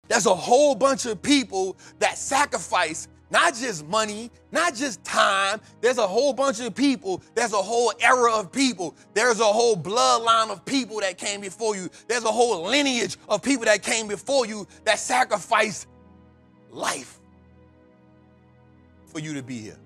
There's a whole bunch of people that sacrifice not just money, not just time. There's a whole bunch of people. There's a whole era of people. There's a whole bloodline of people that came before you. There's a whole lineage of people that came before you that sacrificed life for you to be here.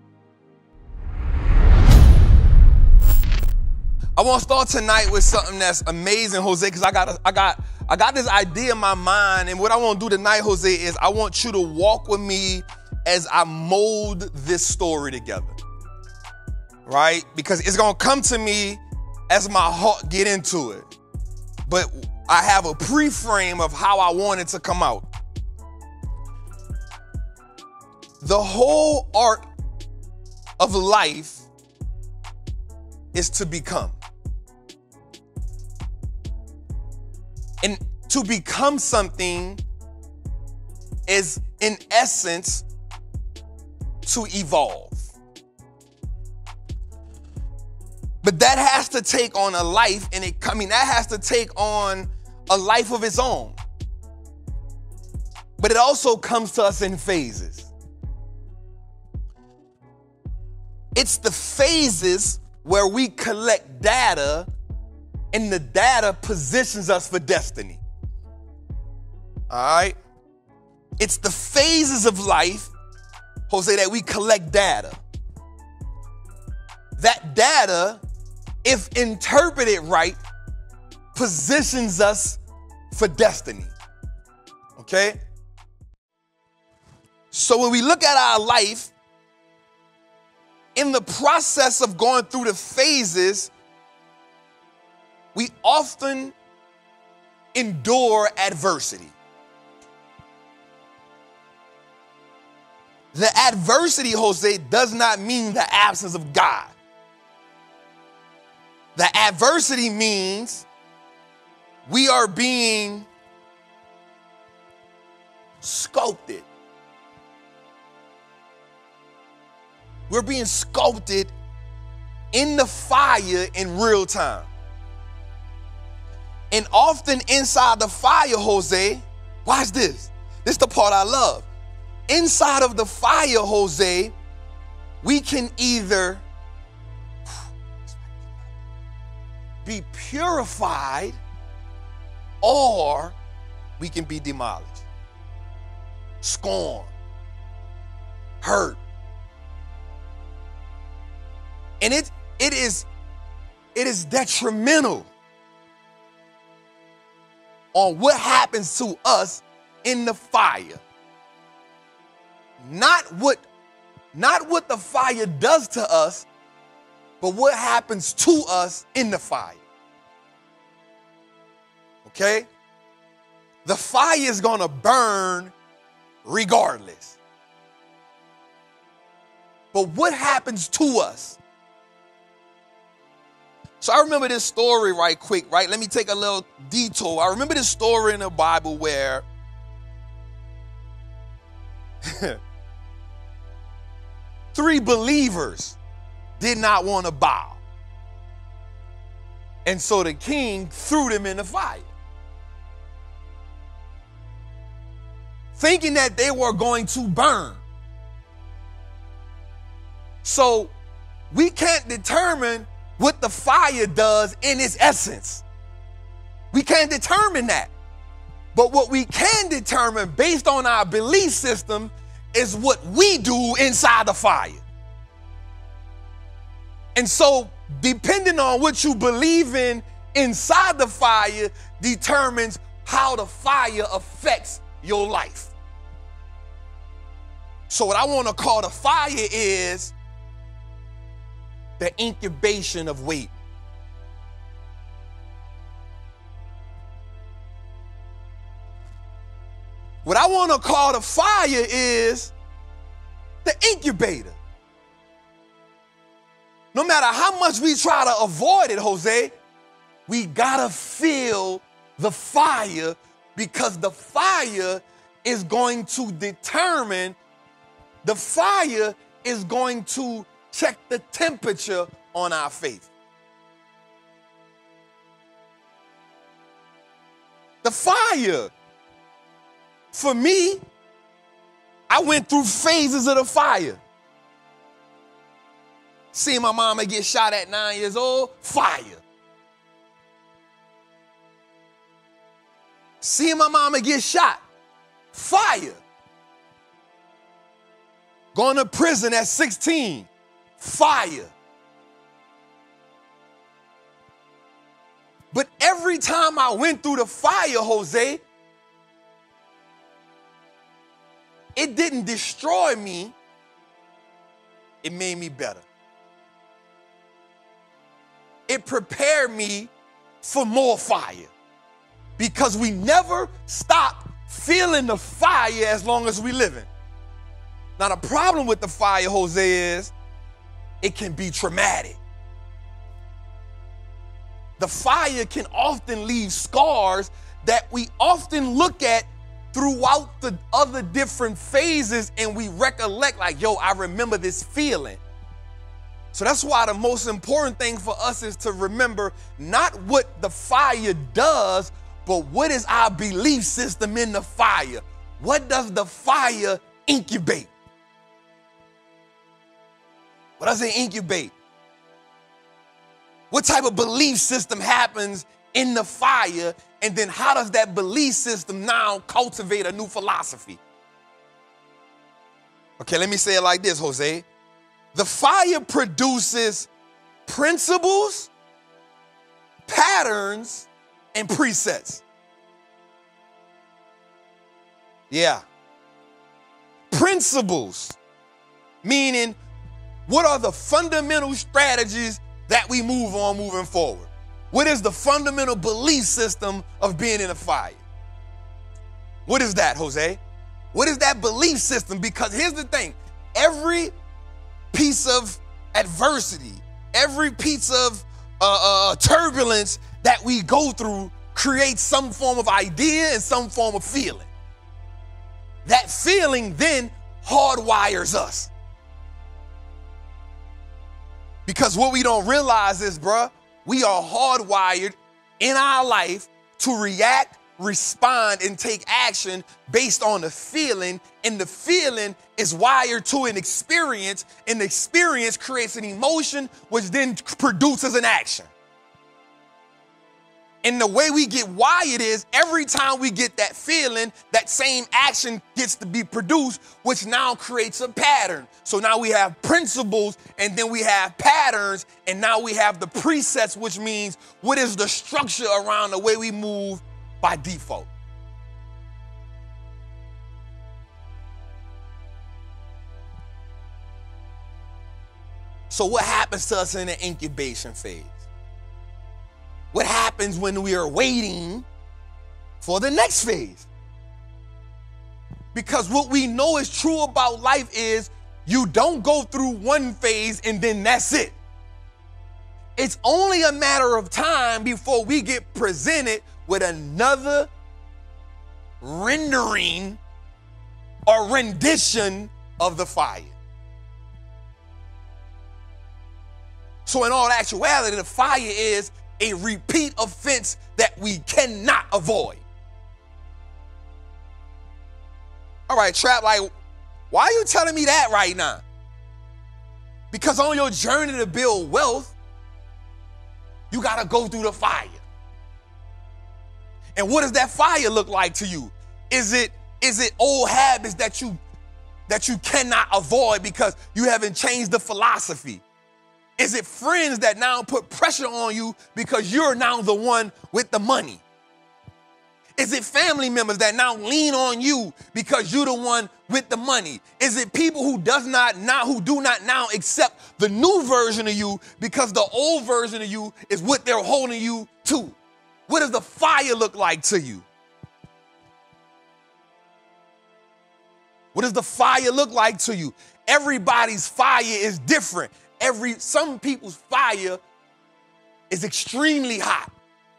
I want to start tonight with something that's amazing, Jose, because I got this idea in my mind, and what I want to do tonight, Jose, is I want you to walk with me as I mold this story together, right? Because it's going to come to me as my heart get into it, but I have a pre-frame of how I want it to come out. The whole art of life is to become. And to become something is, in essence, to evolve. But that has to take on a life, and that has to take on a life of its own. But it also comes to us in phases. It's the phases where we collect data, and the data positions us for destiny. All right? It's the phases of life, Jose, that we collect data. That data, if interpreted right, positions us for destiny. Okay? So when we look at our life, in the process of going through the phases, we often endure adversity. The adversity, Jose, does not mean the absence of God. The adversity means we are being sculpted. We're being sculpted in the fire in real time. And often inside the fire, Jose, watch this. This is the part I love. Inside of the fire, Jose, we can either be purified or we can be demolished, scorned, hurt. And it is detrimental on what happens to us in the fire. Not what the fire does to us, but what happens to us in the fire. Okay? The fire is going to burn regardless. But what happens to us? So I remember this story right quick, right? Let me take a little detour. I remember this story in the Bible where three believers did not want to bow. And so the king threw them in the fire, thinking that they were going to burn. So we can't determine what the fire does in its essence. We can't determine that. But what we can determine based on our belief system is what we do inside the fire. And so depending on what you believe in inside the fire determines how the fire affects your life. So what I want to call the fire is the incubation of waiting. What I want to call the fire is the incubator. No matter how much we try to avoid it, Jose, we gotta feel the fire, because the fire is going to determine, the fire is going to check the temperature on our faith. The fire. For me, I went through phases of the fire. Seeing my mama get shot at 9 years old, fire. Seeing my mama get shot, fire. Going to prison at 16, fire. But every time I went through the fire, Jose, it didn't destroy me. It made me better. It prepared me for more fire. Because we never stop feeling the fire as long as we living. Now the problem with the fire, Jose, is it can be traumatic. The fire can often leave scars that we often look at throughout the other different phases, and we recollect like, yo, I remember this feeling. So that's why the most important thing for us is to remember not what the fire does, but what is our belief system in the fire? What does the fire incubate? What does it incubate? What type of belief system happens in the fire? And then how does that belief system now cultivate a new philosophy? Okay, let me say it like this, Jose. The fire produces principles, patterns, and presets. Yeah. Principles, meaning what are the fundamental strategies that we move on moving forward? What is the fundamental belief system of being in a fire? What is that, Jose? What is that belief system? Because here's the thing, every piece of adversity, every piece of turbulence that we go through creates some form of idea and some form of feeling. That feeling then hardwires us. Because what we don't realize is, bruh, we are hardwired in our life to react, respond, and take action based on the feeling, and the feeling is wired to an experience, and the experience creates an emotion, which then produces an action. And the way we get wired is every time we get that feeling, that same action gets to be produced, which now creates a pattern. So now we have principles, and then we have patterns, and now we have the presets, which means what is the structure around the way we move by default. So what happens to us in the incubation phase? What happens when we are waiting for the next phase? Because what we know is true about life is you don't go through one phase and then that's it. It's only a matter of time before we get presented with another rendering or rendition of the fire. So in all actuality, the fire is a repeat offense that we cannot avoid. All right, Trap, like, why are you telling me that right now? Because on your journey to build wealth, you got to go through the fire. And what does that fire look like to you? Is it old habits that you cannot avoid because you haven't changed the philosophy? Is it friends that now put pressure on you because you're now the one with the money? Is it family members that now lean on you because you're the one with the money? Is it people who do not now accept the new version of you because the old version of you is what they're holding you to? What does the fire look like to you? What does the fire look like to you? Everybody's fire is different. Some people's fire is extremely hot.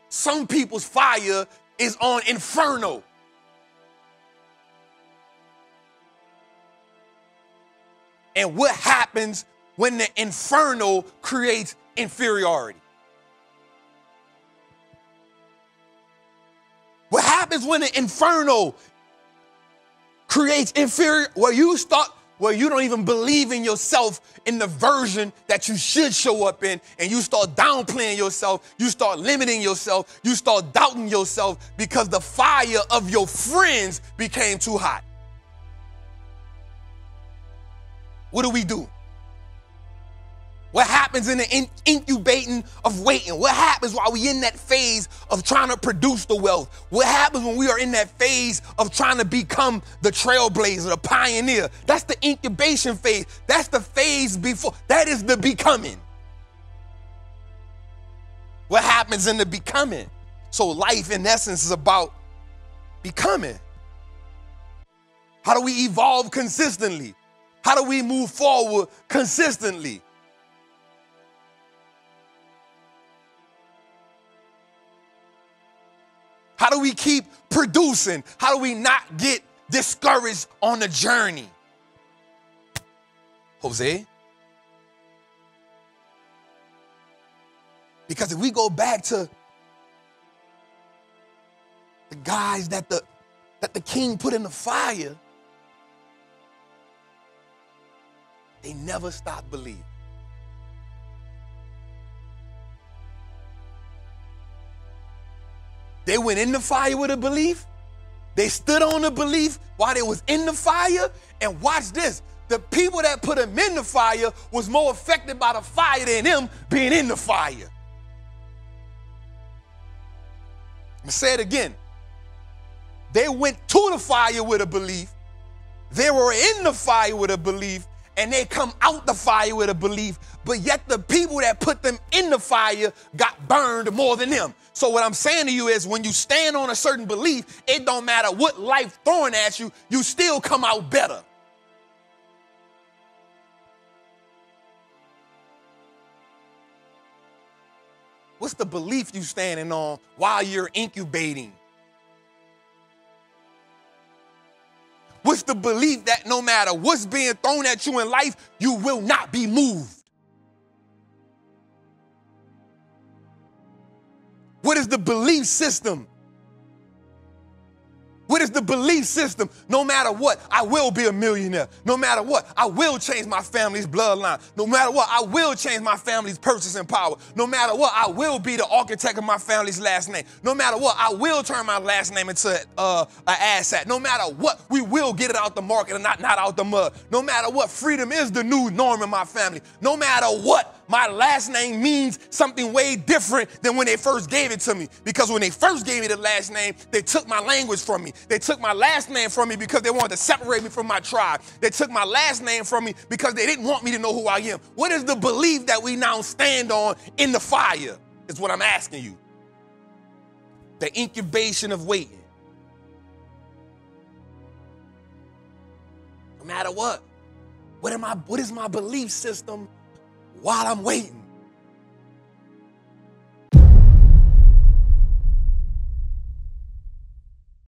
Some people's fire is on inferno. And what happens when the inferno creates inferiority? What happens when the inferno creates inferior, where you don't even believe in yourself in the version that you should show up in, and you start downplaying yourself, you start limiting yourself, you start doubting yourself because the fire of your friends became too hot. What do? What happens in the incubating of waiting? What happens while we in that phase of trying to produce the wealth? What happens when we are in that phase of trying to become the trailblazer, the pioneer? That's the incubation phase. That's the phase before. That is the becoming. What happens in the becoming? So life, in essence, is about becoming. How do we evolve consistently? How do we move forward consistently? How do we keep producing? How do we not get discouraged on the journey? Jose? Because if we go back to the guys that the king put in the fire, they never stopped believing. They went in the fire with a belief. They stood on the belief while they was in the fire. And watch this. The people that put them in the fire was more affected by the fire than them being in the fire. I'm going to say it again. They went to the fire with a belief. They were in the fire with a belief. And they come out the fire with a belief. But yet the people that put them in the fire got burned more than them. So what I'm saying to you is when you stand on a certain belief, it don't matter what life throwing at you, you still come out better. What's the belief you standing on while you're incubating? What's the belief that no matter what's being thrown at you in life, you will not be moved? What is the belief system? What is the belief system? No matter what, I will be a millionaire. No matter what, I will change my family's bloodline. No matter what, I will change my family's purchasing power. No matter what, I will be the architect of my family's last name. No matter what, I will turn my last name into an asset. No matter what, we will get it out the market and not out the mud. No matter what, freedom is the new norm in my family. No matter what, my last name means something way different than when they first gave it to me. Because when they first gave me the last name, they took my language from me. They took my last name from me because they wanted to separate me from my tribe. They took my last name from me because they didn't want me to know who I am. What is the belief that we now stand on in the fire is what I'm asking you. The incubation of waiting. No matter what is my belief system while I'm waiting?